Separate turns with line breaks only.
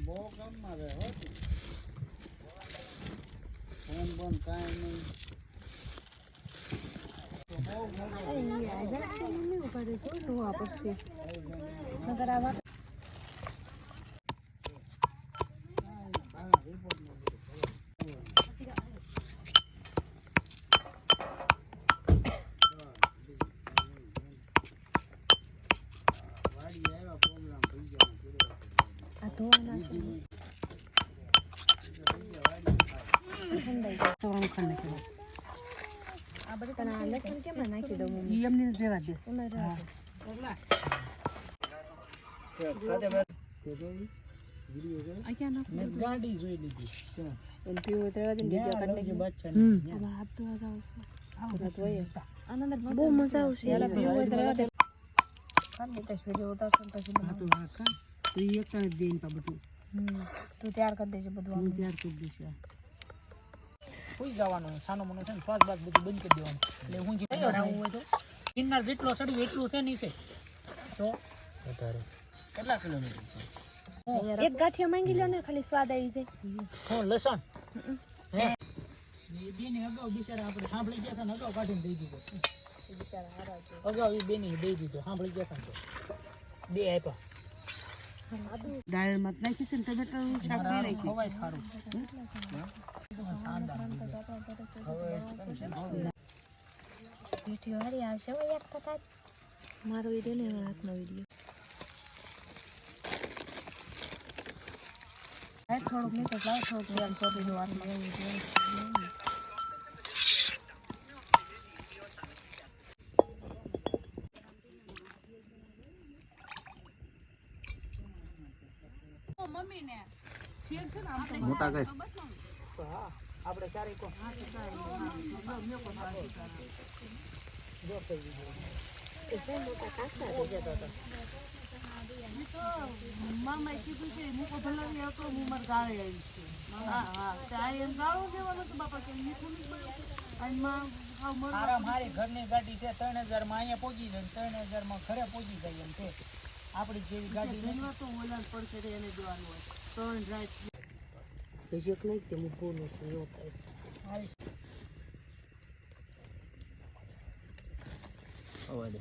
બહુ કામમાં રહે હો તું. ફોન બોન કાંઈ નહીં.
લસણ કેમ નાખી દઉં
એમને રહેવા દે.
ગાડી જોઈ લીધી
એમ પીવું તો રહેવા દે ને બીજો કાઢી નાખી. બહુ મજા આવશે યાર પીવું હોય તો રહેવા દે. ખાલી તો સુજો ઉતારશો ને પછી
હા તો હા ખા તો એ એક જ દેન પા બધું
તું તૈયાર કરી દેજે બધું
હું તૈયાર કરી દઈશ.
સુઈ જવાનું સાનો મનો છે ને શ્વાસ બાદ બધું બંધ કરી દેવાનું એટલે હું જે રાવું હોય તો કિન્નર જેટલો સડ્યું એટલું છે નહીં છે તો
વધારે કેટલા કિલોમીટર છે?
એક ગાંઠિયા માંગી લો ને ખાલી સ્વાદ આવી જાય.
હું લસણ હે એ બેને અગાઉ બિચારા આપણે સાંભળી ગયા હતા ને અગાઉ કાઢીને દઈ દીધો અગાઉ એ બેને દઈ દીધો સાંભળી ગયા હતા ને તો બે આપ્યા
દાળમાં નાખી છે ને ટમેટાનું શાક નહીં નાખ્યું.
ખવાય ખારું
વિડીયો હારી આવશે હો એક વખત. મારો વિડીયો ને હાથનો વિડીયો થોડુંક નહીં તો લાવ થોડુંક આમ સોપી દો હાથમાં.
મોટા કઈ
આપણે ચારે કો
મામાએ કીધું છે મૂકો ભલાવી આવતો હું મારે ગાળે આવીશ. ત્યાં એમ ગાળો દેવાનો તો બાપા કેમ મીઠું નહીં પડ્યું. અને માં હાવ મરવા
મારા મારી ઘરની ગાડી છે 3000 માં અહીંયા પહોંચી જાય 3000 માં ઘરે પહોંચી જાય એમ છે આપણી જેવી ગાડી
ધનવા તો ઓલાન પડશે તો એને દેવાનું હોય. 3 રાત પછી એક નહીં તે હું બોલું છું એવો થાય.
હવા દે